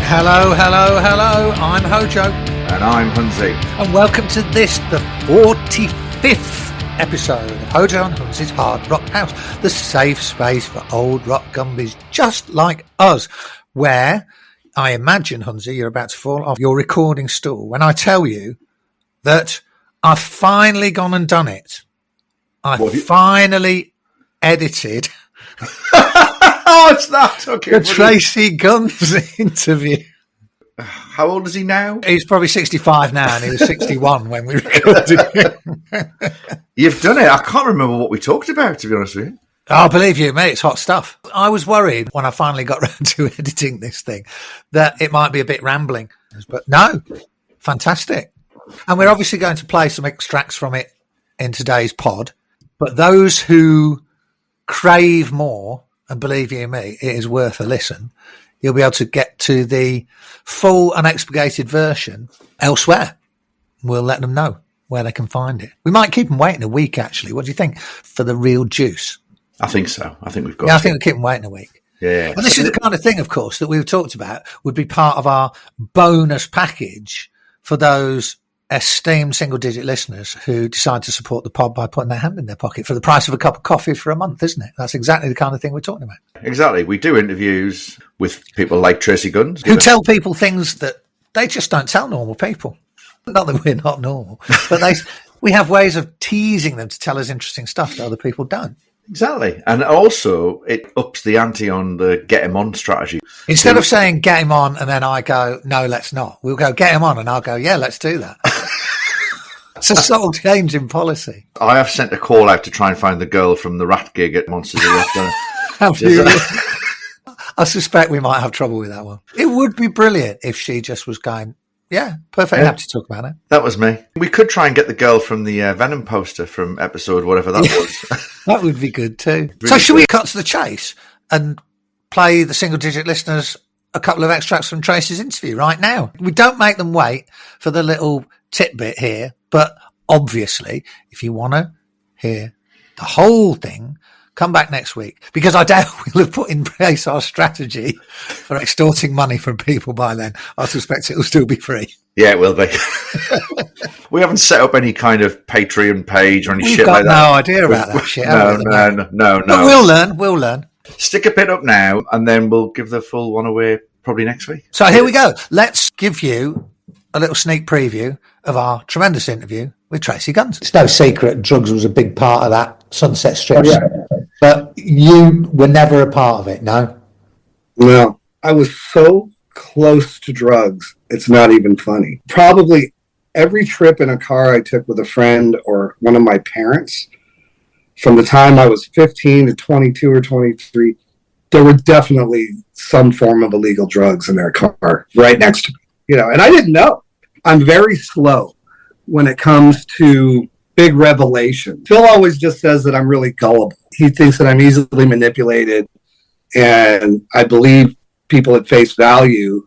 Hello, hello, hello. I'm Hojo. And I'm Hunzi. And welcome to this, the 45th episode of Hojo and Hunzi's Hard Rock House, the safe space for old rock gumbies just like us, where I imagine, Hunzi, you're about to fall off your recording stool when I tell you that I've finally gone and done it. I've finally edited it's that. Okay, the Tracii Guns interview. How old is he now? He's probably 65 now, and he was 61 when we recorded it. You've done it. I can't remember what we talked about, to be honest with you. Oh, believe you, mate, it's hot stuff. I was worried when I finally got around to editing this thing that it might be a bit rambling. But no, fantastic. And we're obviously going to play some extracts from it in today's pod. But those who crave more, and believe you me, it is worth a listen, you'll be able to get to the full unexpurgated version elsewhere. We'll let them know where they can find it. We might keep them waiting a week, actually. What do you think for the real juice? I think so. I think we've got I think we'll keep them waiting a week. Yeah. And this is the kind of thing, of course, that we've talked about would be part of our bonus package for those esteemed single-digit listeners who decide to support the pod by putting their hand in their pocket for the price of a cup of coffee for a month, isn't it? That's exactly the kind of thing we're talking about. Exactly. We do interviews with people like Tracii Guns. Who tell people things that they just don't tell normal people. Not that we're not normal, but we have ways of teasing them to tell us interesting stuff that other people don't. Exactly. And also, it ups the ante on the get him on strategy. Instead of saying get him on and then I go, no, let's not. We'll go get him on and I'll go, yeah, let's do that. It's a subtle change in policy. I have sent a call out to try and find the girl from the Rat gig at Monsters of Rock. Have you? I suspect we might have trouble with that one. It would be brilliant if she just was going, yeah, perfectly happy to talk about it. That was me. We could try and get the girl from the Venom poster from episode whatever that was. That would be good too. Really so should we cut to the chase and play the single-digit listeners a couple of extracts from Tracii's interview right now? We don't make them wait for the little tidbit here, but obviously, if you want to hear the whole thing, come back next week, because I doubt we'll have put in place our strategy for extorting money from people by then. I suspect it will still be free. Yeah, it will be. We haven't set up any kind of Patreon page or any We've shit like that. No idea about that shit. No. But we'll learn. Stick a pin up now, and then we'll give the full one away probably next week. So here we go. Let's give you a little sneak preview of our tremendous interview with Tracii Guns. It's no secret drugs was a big part of that Sunset Strip. Yeah. But you were never a part of it, no? No. I was so close to drugs, it's not even funny. Probably every trip in a car I took with a friend or one of my parents, from the time I was 15 to 22 or 23, there were definitely some form of illegal drugs in their car right next to me. You know, and I didn't know. I'm very slow when it comes to big revelation. Phil always just says that I'm really gullible. He thinks that I'm easily manipulated, and I believe people at face value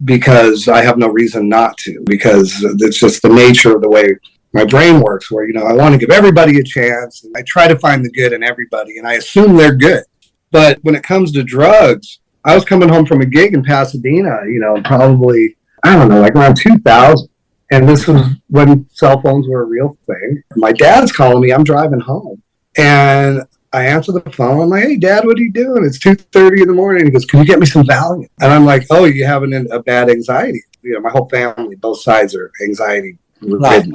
because I have no reason not to, because it's just the nature of the way my brain works, where, you know, I want to give everybody a chance, and I try to find the good in everybody, and I assume they're good. But when it comes to drugs, I was coming home from a gig in Pasadena, you know, probably, I don't know, like around 2000. And this was when cell phones were a real thing. My dad's calling me. I'm driving home. And I answer the phone. I'm like, hey, Dad, what are you doing? It's 2:30 in the morning. He goes, can you get me some Valium? And I'm like, oh, you having a bad anxiety? You know, my whole family, both sides are anxiety ridden.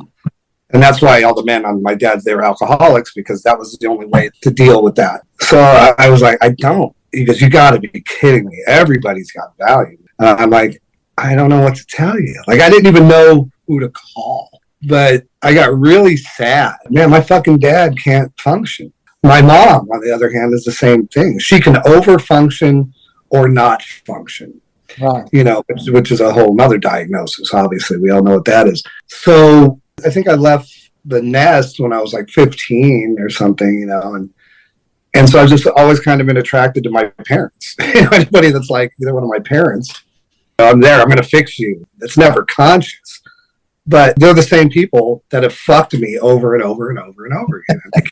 And that's why all the men on my dad's, they were alcoholics, because that was the only way to deal with that. So I was like, I don't. He goes, you got to be kidding me. Everybody's got Valium. I'm like, I don't know what to tell you. Like, I didn't even know who to call. But I got really sad. Man, my fucking dad can't function. My mom, on the other hand, is the same thing. She can overfunction or not function. Right. You know, which is a whole nother diagnosis, obviously. We all know what that is. So I think I left the nest when I was like 15 or something, you know, and so I've just always kind of been attracted to my parents. Anybody that's like either one of my parents, I'm there, I'm going to fix you. It's never conscious. But they're the same people that have fucked me over and over and over and over again. I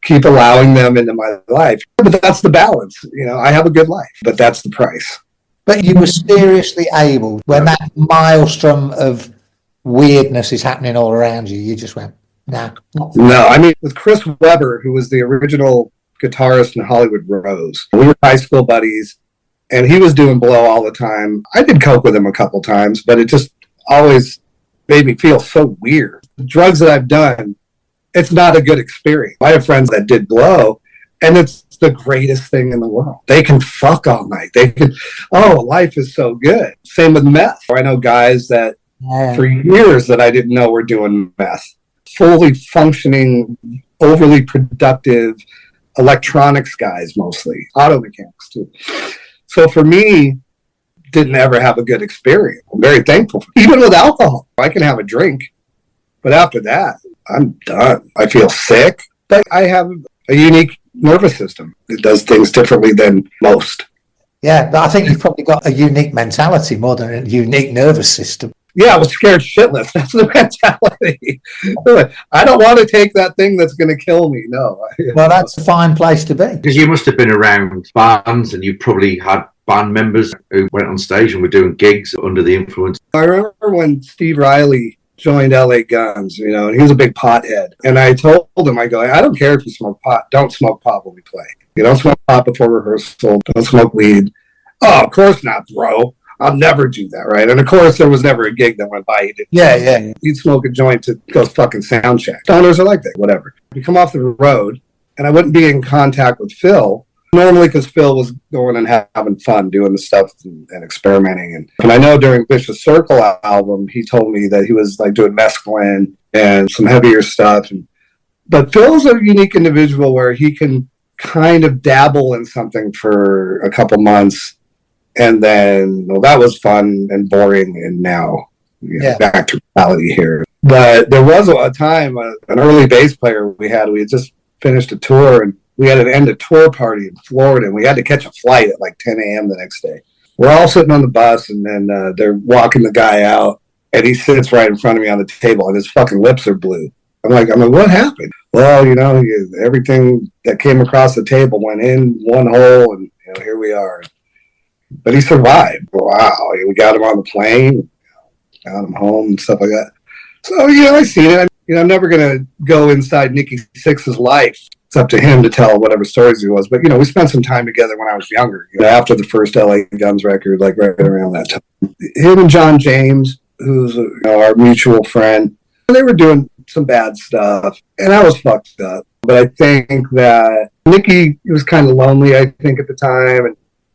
keep allowing them into my life. But that's the balance. You know, I have a good life, but that's the price. But you were seriously able, when that maelstrom of weirdness is happening all around you, you just went, nah. No, I mean, with Chris Webber, who was the original guitarist in Hollywood Rose, we were high school buddies, and he was doing blow all the time. I did coke with him a couple times, but it just always made me feel so weird. The drugs that I've done, it's not a good experience. I have friends that did blow, and it's the greatest thing in the world. They can fuck all night. They can, life is so good. Same with meth. I know guys that for years that I didn't know were doing meth. Fully functioning, overly productive electronics guys, mostly. Auto mechanics, too. So for me, didn't ever have a good experience. I'm very thankful. Even with alcohol, I can have a drink. But after that, I'm done. I feel sick. But I have a unique nervous system. It does things differently than most. Yeah, but I think you've probably got a unique mentality more than a unique nervous system. Yeah, I was scared shitless. That's the mentality. I don't want to take that thing that's going to kill me. No. Well, that's a fine place to be. Because you must have been around bands, and you probably had band members who went on stage and were doing gigs under the influence. I remember when Steve Riley joined LA Guns, and he was a big pothead. And I told him, I go, I don't care if you smoke pot. Don't smoke pot when we play. You don't smoke pot before rehearsal. Don't smoke weed. Oh, of course not, bro. I'll never do that, right? And of course, there was never a gig that went by. He didn't. Yeah. He'd smoke a joint to go fucking sound check. Stoners are like that, whatever. You come off the road, and I wouldn't be in contact with Phil, normally because Phil was going and having fun doing the stuff and experimenting. And I know during Vicious Circle album, he told me that he was like doing mescaline and some heavier stuff. But Phil's a unique individual where he can kind of dabble in something for a couple months, and then that was fun and boring, and now back to reality here. But there was a time, an early bass player we had just finished a tour, and we had an end of tour party in Florida, and we had to catch a flight at like 10 a.m. the next day. We're all sitting on the bus, and then they're walking the guy out, and he sits right in front of me on the table, and his fucking lips are blue. I'm like, what happened? Well, everything that came across the table went in one hole, and here we are. But he survived. Wow. We got him on the plane, got him home and stuff like that. So, I seen it. I'm never going to go inside Nikki Sixx's life. It's up to him to tell whatever stories he was. But, we spent some time together when I was younger, after the first LA Guns record, like right around that time. Him and John James, who's our mutual friend, they were doing some bad stuff. And I was fucked up. But I think that Nikki was kind of lonely, I think, at the time.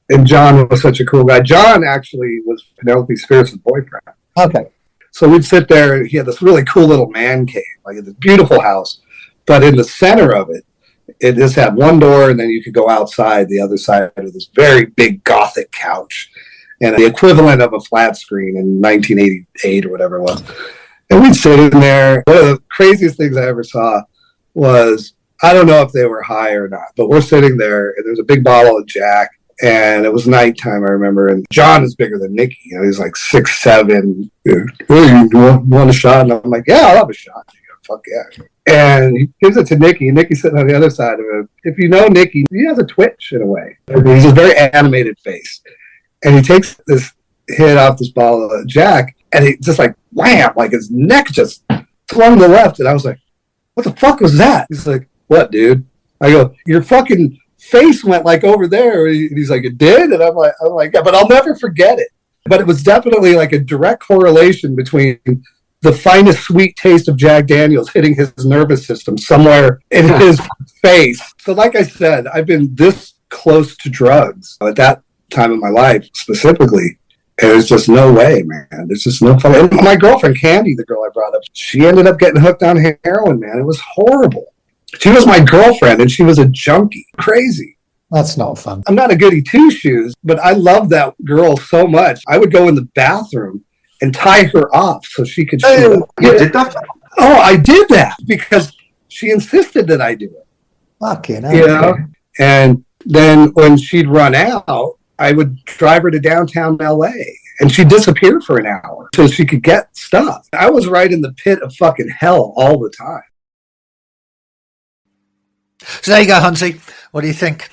And John was such a cool guy. John actually was Penelope Spheres' boyfriend. Okay. So we'd sit there, and he had this really cool little man cave, like this beautiful house. But in the center of it, it just had one door, and then you could go outside the other side of this very big Gothic couch, and the equivalent of a flat screen in 1988 or whatever it was. And we'd sit in there. One of the craziest things I ever saw was, I don't know if they were high or not, but we're sitting there, and there's a big bottle of Jack. And it was nighttime, I remember. And John is bigger than Nikki. He's like 6'7". Hey, you want a shot? And I'm like, yeah, I'll have a shot. Fuck yeah. And he gives it to Nikki. And Nikki's sitting on the other side of him. If you know Nikki, he has a twitch in a way. He's a very animated face. And he takes this hit off this bottle of Jack. And he just like, wham, like his neck just swung to the left. And I was like, what the fuck was that? He's like, what, dude? I go, your fucking face went like over there. And he's like, it did? And I'm like, yeah, but I'll never forget it. But it was definitely like a direct correlation between the finest sweet taste of Jack Daniels hitting his nervous system somewhere in his face. So like I said, I've been this close to drugs at that time of my life specifically. And there's just no way, man. There's just no fun. And my girlfriend, Candy, the girl I brought up, she ended up getting hooked on heroin, man. It was horrible. She was my girlfriend, and she was a junkie. Crazy. That's not fun. I'm not a goody two-shoes, but I love that girl so much. I would go in the bathroom and tie her off so she could shoot. You did that? Oh, I did that because she insisted that I do it. Fucking hell. And then when she'd run out, I would drive her to downtown LA, and she'd disappear for an hour so she could get stuff. I was right in the pit of fucking hell all the time. So there you go, Hunty. What do you think?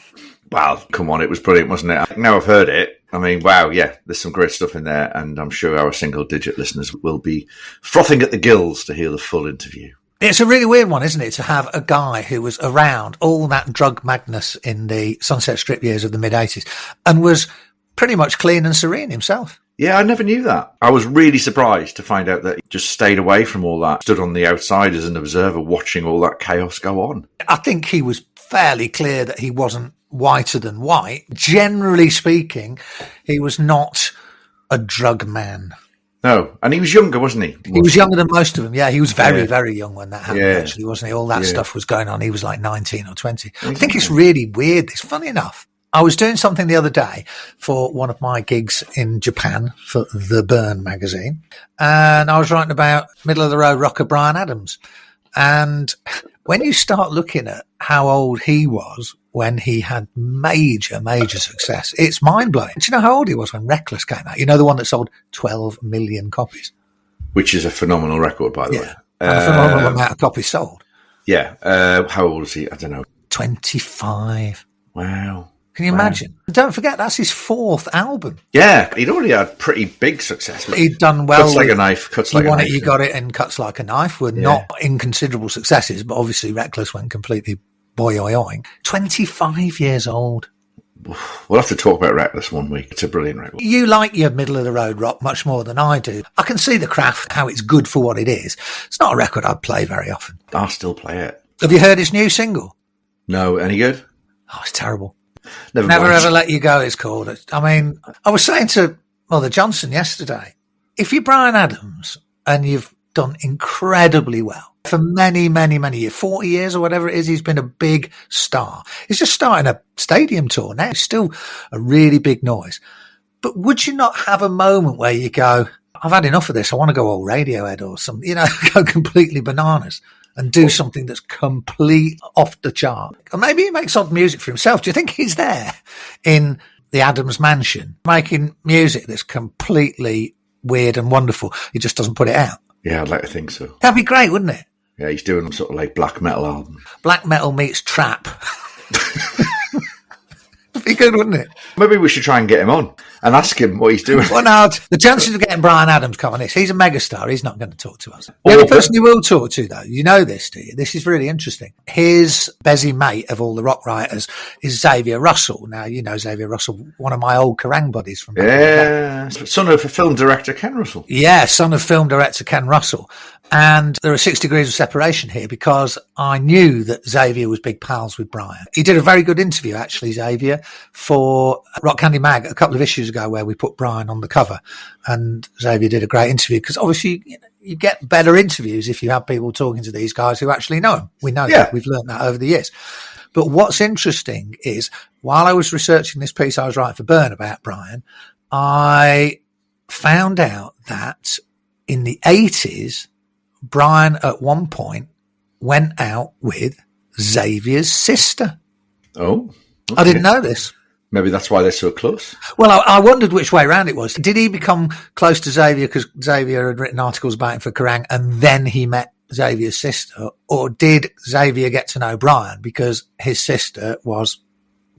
Well, come on, it was brilliant, wasn't it? Now I've heard it, I mean, wow, yeah, there's some great stuff in there, and I'm sure our single-digit listeners will be frothing at the gills to hear the full interview. It's a really weird one, isn't it, to have a guy who was around all that drug madness in the Sunset Strip years of the mid-'80s and was pretty much clean and serene himself. Yeah, I never knew that. I was really surprised to find out that he just stayed away from all that, stood on the outside as an observer watching all that chaos go on. I think he was fairly clear that he wasn't whiter than white. Generally speaking, he was not a drug man. No, and he was younger, wasn't he? He was younger than most of them, yeah. He was very, very young when that happened, actually, wasn't he? All that stuff was going on. He was like 19 or 20. I think it's really weird. It's funny enough. I was doing something the other day for one of my gigs in Japan for The Burn magazine, and I was writing about middle-of-the-road rocker Bryan Adams. And when you start looking at how old he was when he had major, major success, it's mind-blowing. Do you know how old he was when Reckless came out? You know, the one that sold 12 million copies? Which is a phenomenal record, by the way. And a phenomenal amount of copies sold. Yeah. How old is he? I don't know. 25. Wow. Can you imagine? Don't forget, that's his fourth album. Yeah, he'd already had pretty big success. He'd done well. Cuts Like a Knife, Cuts Like a Knife. You Got It, and Cuts Like a Knife were not inconsiderable successes, but obviously Reckless went completely boing. 25 years old. We'll have to talk about Reckless one week. It's a brilliant record. You like your middle-of-the-road rock much more than I do. I can see the craft, how it's good for what it is. It's not a record I'd play very often. I'll still play it. Have you heard his new single? No, any good? Oh, it's terrible. Never Ever Let You Go, it's called. I mean, I was saying to Mother Johnson yesterday, if you're Bryan Adams and you've done incredibly well for many, many, many years, 40 years or whatever it is, he's been a big star. He's just starting a stadium tour now. It's still a really big noise. But would you not have a moment where you go, I've had enough of this. I want to go all Radiohead or something, go completely bananas and do something that's complete off the chart. Or maybe he makes odd music for himself. Do you think he's there in the Adams mansion making music that's completely weird and wonderful? He just doesn't put it out. Yeah, I'd like to think so. That'd be great, wouldn't it? Yeah, he's doing sort of like black metal album. Black metal meets trap. It'd be good, wouldn't it? Maybe we should try and get him on and ask him what he's doing. Well, no, the chances of getting Bryan Adams come on this, he's a megastar. He's not going to talk to us. The only person he will talk to, though, you know this, do you? This is really interesting. His busy mate of all the rock writers is Xavier Russell. Now, you know Xavier Russell, one of my old Kerrang buddies from back in the day. Son of film director Ken Russell. Yeah, son of film director Ken Russell. And there are 6 degrees of separation here because I knew that Xavier was big pals with Bryan. He did a very good interview, actually, Xavier, for Rock Candy Mag a couple of issues ago where we put Bryan on the cover. And Xavier did a great interview because obviously you get better interviews if you have people talking to these guys who actually know him. We know that. We've learned that over the years. But what's interesting is while I was researching this piece I was writing for Burn about Bryan, I found out that in the 80s, Bryan at one point went out with Xavier's sister. Oh, okay. I didn't know this. Maybe that's why they're so close. Well, I wondered which way around it was. Did he become close to Xavier because Xavier had written articles about him for Kerrang and then he met Xavier's sister? Or did Xavier get to know Bryan because his sister was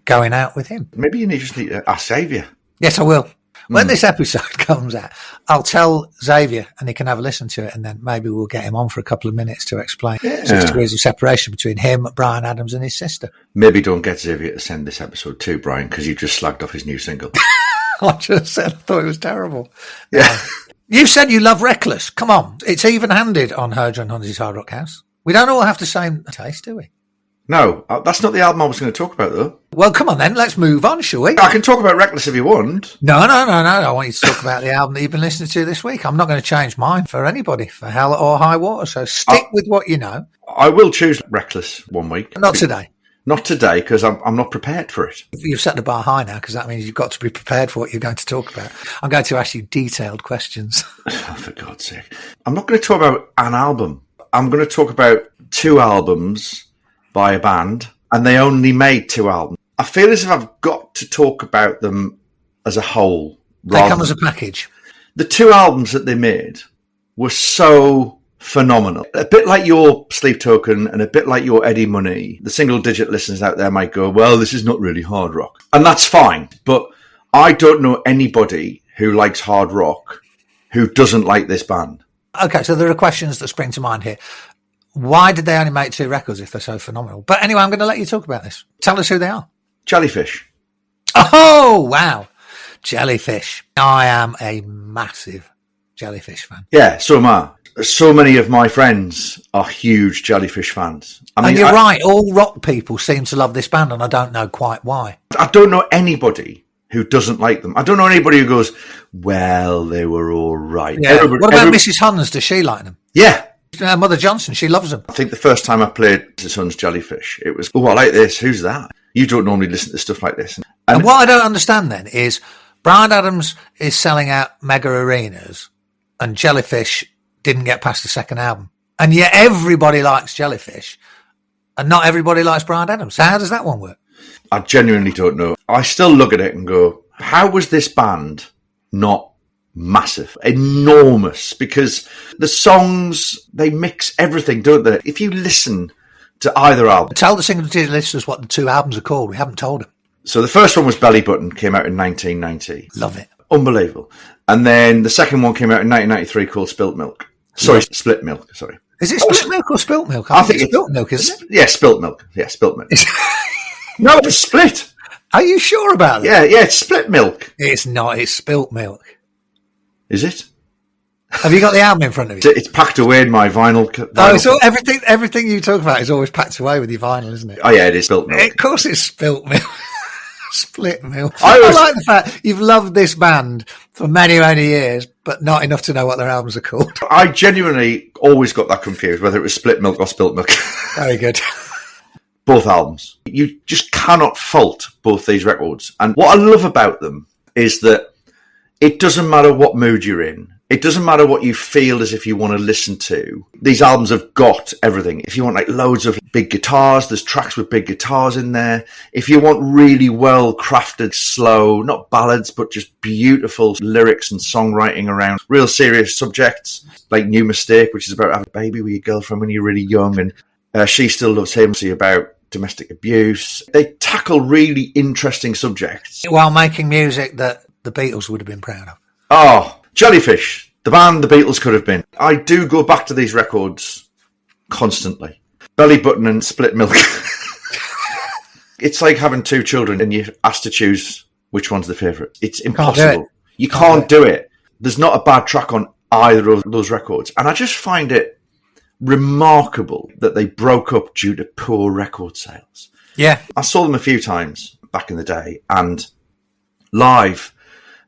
going out with him? Maybe you just need to ask Xavier. Yes, I will. When this episode comes out, I'll tell Xavier and he can have a listen to it and then maybe we'll get him on for a couple of minutes to explain 6 degrees of separation between him, Bryan Adams and his sister. Maybe don't get Xavier to send this episode to Bryan because you just slagged off his new single. I just said I thought it was terrible. Yeah. You said you love Reckless. Come on. It's even-handed on Herger and Hunzy's Hard Rock House. We don't all have the same taste, do we? No, that's not the album I was going to talk about, though. Well, come on then. Let's move on, shall we? I can talk about Reckless if you want. No. I want you to talk about the album that you've been listening to this week. I'm not going to change mine for anybody, for hell or high water. So stick with what you know. I will choose Reckless one week. Not today. Not today, because I'm not prepared for it. You've set the bar high now, because that means you've got to be prepared for what you're going to talk about. I'm going to ask you detailed questions. Oh, for God's sake. I'm not going to talk about an album. I'm going to talk about 2 albums by a band, and they only made 2 albums. I feel as if I've got to talk about them as a whole. They come as a package. The 2 albums that they made were so phenomenal. A bit like your Sleep Token and a bit like your Eddie Money. The single-digit listeners out there might go, well, this is not really hard rock. And that's fine, but I don't know anybody who likes hard rock who doesn't like this band. Okay, so there are questions that spring to mind here. Why did they only make 2 records if they're so phenomenal? But anyway, I'm going to let you talk about this. Tell us who they are. Jellyfish. Oh, wow. Jellyfish. I am a massive Jellyfish fan. Yeah, so am I. So many of my friends are huge Jellyfish fans. I mean, and you're right, all rock people seem to love this band, and I don't know quite why. I don't know anybody who doesn't like them. I don't know anybody who goes, well, they were all right. Yeah. What about Mrs. Huns? Does she like them? Yeah. Mother Johnson, she loves them. I think the first time I played Mrs. Huns Jellyfish, it was, oh, I like this. Who's that? You don't normally listen to stuff like this. And what I don't understand then is Bryan Adams is selling out mega arenas and Jellyfish didn't get past the second album. And yet everybody likes Jellyfish and not everybody likes Bryan Adams. So how does that one work? I genuinely don't know. I still look at it and go, how was this band not massive, enormous? Because the songs, they mix everything, don't they? If you listen to either album. Tell the single listeners what the 2 albums are called. We haven't told them. So the first one was Belly Button, came out in 1990. Love it. Unbelievable. And then the second one came out in 1993 called Spilt Milk. Sorry, Split Milk, sorry. Is it Split Milk or Spilt Milk? I think it's Spilt Milk, isn't it? Yeah, Spilt Milk. Yeah, Spilt Milk. No, it's Split. Are you sure about that? Yeah, it's Split Milk. It's not. It's Spilt Milk. Is it? Have you got the album in front of you? It's packed away in my vinyl. Oh, so everything you talk about is always packed away with your vinyl, isn't it? Oh, yeah, it is Spilt Milk. Of course it's Spilt Milk. Split Milk. I like the fact you've loved this band for many, many years, but not enough to know what their albums are called. I genuinely always got that confused, whether it was Split Milk or Spilt Milk. Very good. Both albums. You just cannot fault both these records. And what I love about them is that it doesn't matter what mood you're in. It doesn't matter what you feel as if you want to listen to. These albums have got everything. If you want like loads of big guitars, there's tracks with big guitars in there. If you want really well crafted, slow, not ballads, but just beautiful lyrics and songwriting around real serious subjects, like New Mistake, which is about having a baby with your girlfriend when you're really young, and She Still Loves Him, see about domestic abuse. They tackle really interesting subjects. While making music that the Beatles would have been proud of. Oh, Jellyfish, the band the Beatles could have been. I do go back to these records constantly. Belly Button and Split Milk. It's like having 2 children and you're asked to choose which one's the favourite. It's impossible. You can't do it. There's not a bad track on either of those records. And I just find it remarkable that they broke up due to poor record sales. Yeah. I saw them a few times back in the day, and live,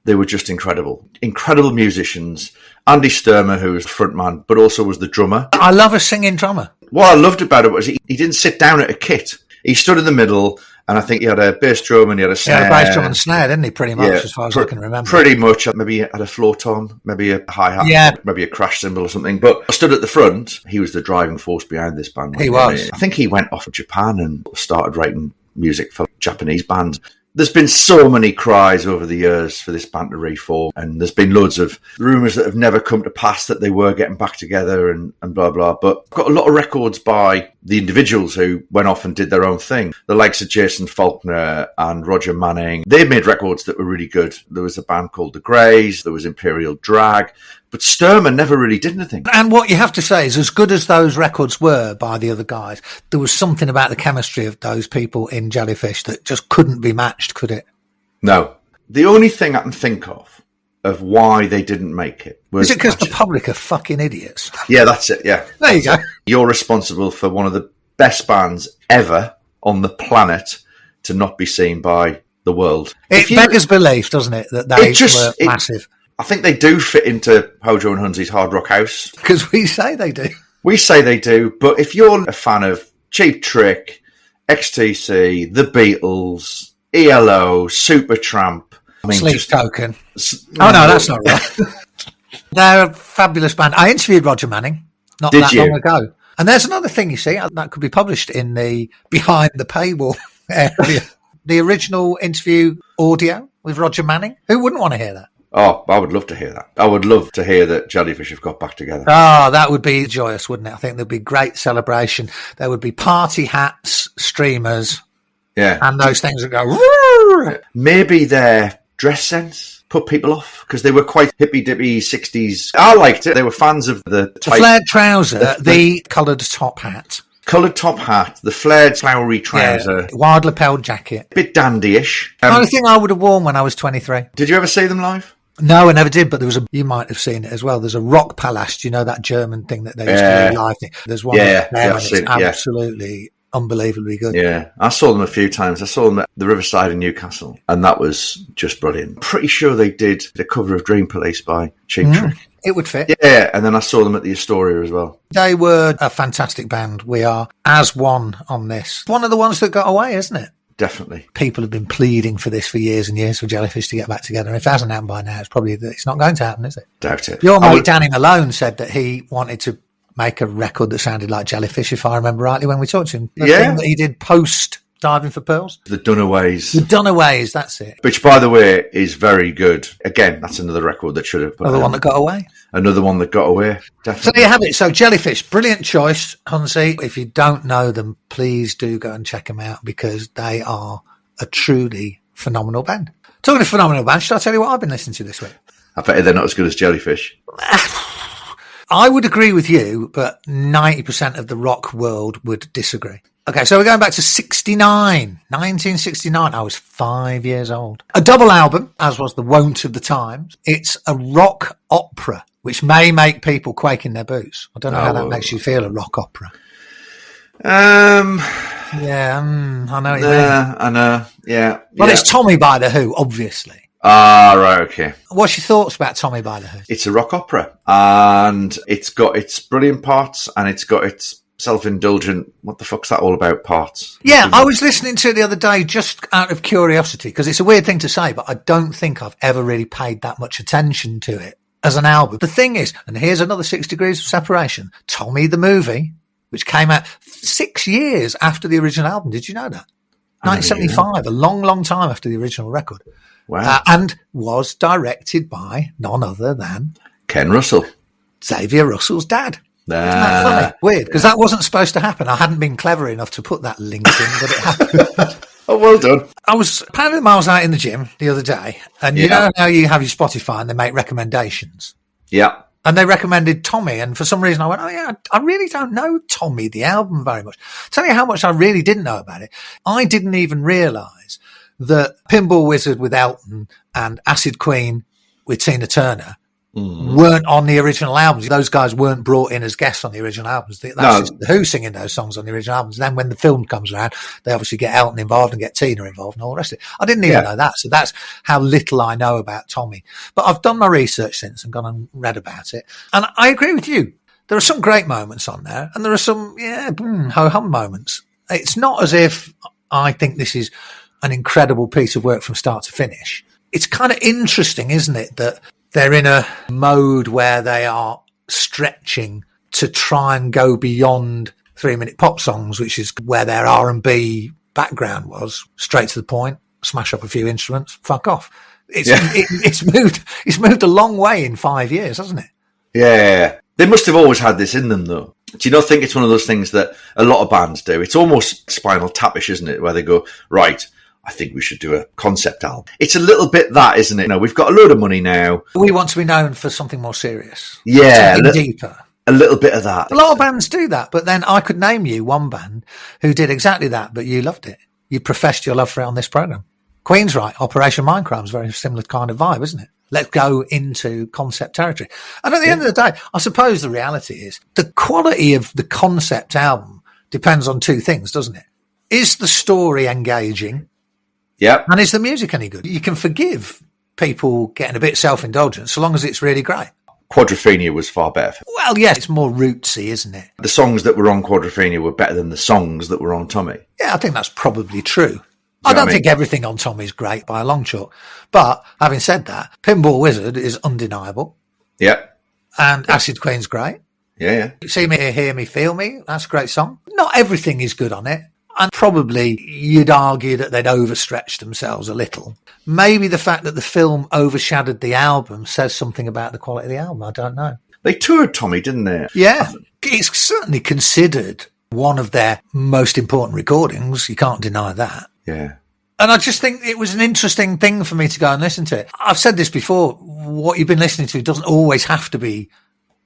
they were just incredible. Incredible musicians. Andy Sturmer, who was frontman, but also was the drummer. I love a singing drummer. What I loved about it was he didn't sit down at a kit. He stood in the middle, and I think he had a bass drum and he had a snare. Yeah, a bass drum and snare, didn't he, pretty much, as far as I can remember. Pretty much. Maybe he had a floor tom, maybe a hi-hat, maybe a crash cymbal or something. But I stood at the front. He was the driving force behind this band. He was. I think he went off to Japan and started writing music for Japanese bands. There's been so many cries over the years for this band to reform, and there's been loads of rumours that have never come to pass that they were getting back together and blah, blah. But I've got a lot of records by the individuals who went off and did their own thing. The likes of Jason Faulkner and Roger Manning. They made records that were really good. There was a band called The Greys. There was Imperial Drag. But Sturman never really did anything. And what you have to say is, as good as those records were by the other guys, there was something about the chemistry of those people in Jellyfish that just couldn't be matched, could it? No. The only thing I can think of why they didn't make it was... Is it because the public are fucking idiots? Yeah, that's it, yeah. There you go. You're responsible for one of the best bands ever on the planet to not be seen by the world. It beggars belief, doesn't it, that they were massive. I think they do fit into Hojo and Hunsy's Hard Rock House. Because we say they do. We say they do, but if you're a fan of Cheap Trick, XTC, The Beatles, ELO, Supertramp... Sleep Token. Oh, no, that's not right. They're a fabulous band. I interviewed Roger Manning not that long ago. And there's another thing, you see, that could be published in the behind the paywall area. The original interview audio with Roger Manning. Who wouldn't want to hear that? Oh, I would love to hear that. I would love to hear that Jellyfish have got back together. Oh, that would be joyous, wouldn't it? I think there'd be great celebration. There would be party hats, streamers, and those things that go... Maybe their dress sense put people off because they were quite hippy-dippy 60s. I liked it. They were fans of the flared trouser, the coloured top hat. Coloured top hat, the flared flowery trouser. Wide lapelled jacket. A bit dandy-ish. The only thing I would have worn when I was 23. Did you ever see them live? No, I never did, but you might have seen it as well. There's a Rock Palace, do you know that German thing that they used to do live thing? There's one there and it's absolutely unbelievably good. Yeah, I saw them a few times. I saw them at the Riverside in Newcastle, and that was just brilliant. Pretty sure they did the cover of Dream Police by Cheap Trick. It would fit. Yeah, and then I saw them at the Astoria as well. They were a fantastic band. We are as one on this. One of the ones that got away, isn't it? Definitely. People have been pleading for this for years and years for Jellyfish to get back together. And if it hasn't happened by now, it's not going to happen, is it? Doubt it. Your mate Danny Malone said that he wanted to make a record that sounded like Jellyfish, if I remember rightly, when we talked to him. The thing that he did post Diving for Pearls. The Dunaways. The Dunaways, that's it. Which, by the way, is very good. Again, that's another record that should have... Another one that got away. Another one that got away, definitely. So there you have it. So Jellyfish, brilliant choice, Huntsy. If you don't know them, please do go and check them out because they are a truly phenomenal band. Talking of phenomenal bands, shall I tell you what I've been listening to this week? I bet they're not as good as Jellyfish. I would agree with you, but 90% of the rock world would disagree. Okay, so we're going back to 1969. I was 5 years old. A double album, as was the wont of the times. It's a rock opera, which may make people quake in their boots. I don't know how that makes you feel, a rock opera. I know what you mean. I know, yeah. Well, it's Tommy by the Who, obviously. Ah, right, okay. What's your thoughts about Tommy by the Who? It's a rock opera, and it's got its brilliant parts, and it's got its self-indulgent, what the fuck's that all about parts. Yeah, I was listening to it the other day just out of curiosity, because it's a weird thing to say, but I don't think I've ever really paid that much attention to it as an album. The thing is, and here's another 6 degrees of separation, Tommy the movie, which came out 6 years after the original album. Did you know that? 1975, a long, long time after the original record. Wow. And was directed by none other than Ken Russell. Xavier Russell's dad. Isn't that funny? Weird, because that wasn't supposed to happen. I hadn't been clever enough to put that link in, but it happened. Oh, well done. I was pounding miles out in the gym the other day, and you know how you have your Spotify and they make recommendations? Yeah. And they recommended Tommy, and for some reason I went, oh yeah, I really don't know Tommy, the album, very much. Tell you how much I really didn't know about it. I didn't even realise that Pinball Wizard with Elton and Acid Queen with Tina Turner weren't on the original albums. Those guys weren't brought in as guests on the original albums. That's just the Who singing those songs on the original albums. Then when the film comes around, they obviously get Elton involved and get Tina involved and all the rest of it. I didn't even know that. So that's how little I know about Tommy. But I've done my research since and gone and read about it. And I agree with you. There are some great moments on there and there are some, ho-hum moments. It's not as if I think this is an incredible piece of work from start to finish. It's kind of interesting, isn't it, that they're in a mode where they are stretching to try and go beyond 3-minute pop songs, which is where their R&B background was. Straight to the point, smash up a few instruments, fuck off. It's moved a long way in 5 years, hasn't it? Yeah. They must have always had this in them, though. Do you not think it's one of those things that a lot of bands do? It's almost Spinal Tap-ish, isn't it? Where they go, right, I think we should do a concept album. It's a little bit that, isn't it? We've got a load of money now. We want to be known for something more serious. Yeah. Something deeper. A little bit of that. A lot of bands do that, but then I could name you one band who did exactly that, but you loved it. You professed your love for it on this programme. Queen's right. Operation Mindcrime is a very similar kind of vibe, isn't it? Let's go into concept territory. And at the end of the day, I suppose the reality is the quality of the concept album depends on two things, doesn't it? Is the story engaging? Yep. And is the music any good? You can forgive people getting a bit self-indulgent so long as it's really great. Quadrophenia was far better. Well, yes, it's more rootsy, isn't it? The songs that were on Quadrophenia were better than the songs that were on Tommy. Yeah, I think that's probably true. I don't think everything on Tommy's great by a long shot. But having said that, Pinball Wizard is undeniable. Yep. And Acid Queen's great. Yeah. See Me, Hear Me, Feel Me. That's a great song. Not everything is good on it. And probably you'd argue that they'd overstretched themselves a little. Maybe the fact that the film overshadowed the album says something about the quality of the album. I don't know. They toured Tommy, didn't they? Yeah. It's certainly considered one of their most important recordings. You can't deny that. Yeah. And I just think it was an interesting thing for me to go and listen to it. I've said this before, what you've been listening to doesn't always have to be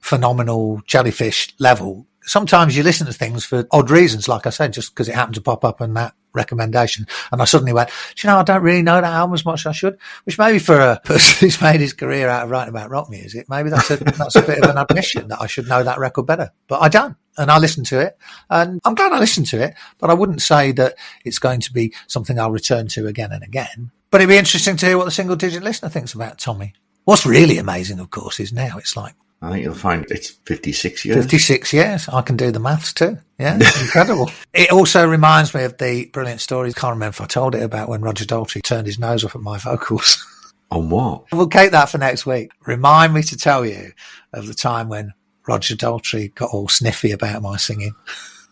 phenomenal Jellyfish level. Sometimes you listen to things for odd reasons, like I said, just because it happened to pop up in that recommendation. And I suddenly went, do you know, I don't really know that album as much as I should, which maybe for a person who's made his career out of writing about rock music, maybe that's a bit of an admission that I should know that record better. But I don't. And I listened to it, and I'm glad I listened to it, but I wouldn't say that it's going to be something I'll return to again and again. But it'd be interesting to hear what the single digit listener thinks about Tommy. What's really amazing, of course, is now it's like, I think you'll find it's 56 years. 56 years. I can do the maths too. Yeah, incredible. It also reminds me of the brilliant story, I can't remember if I told it, about when Roger Daltrey turned his nose up at my vocals. On what? We'll keep that for next week. Remind me to tell you of the time when Roger Daltrey got all sniffy about my singing.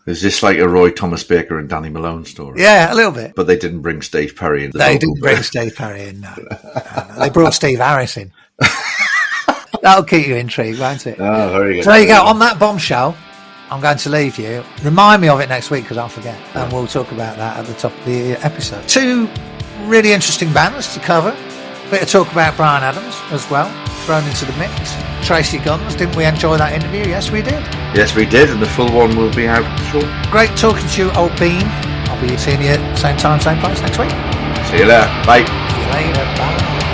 Is this like a Roy Thomas Baker and Danny Malone story? Yeah, a little bit. But they didn't bring Steve Perry in. They didn't bring Steve Perry in, no. They brought Steve Harris in. That'll keep you intrigued, won't it? Oh, very good. So there you go. On that bombshell, I'm going to leave you. Remind me of it next week because I'll forget. And we'll talk about that at the top of the episode. 2 really interesting bands to cover. A bit of talk about Bryan Adams as well, thrown into the mix. Tracii Guns, didn't we enjoy that interview? Yes, we did. Yes, we did. And the full one will be out shortly. Great talking to you, old bean. I'll be seeing you same time, same place next week. See you later. Bye. See you later. Bye.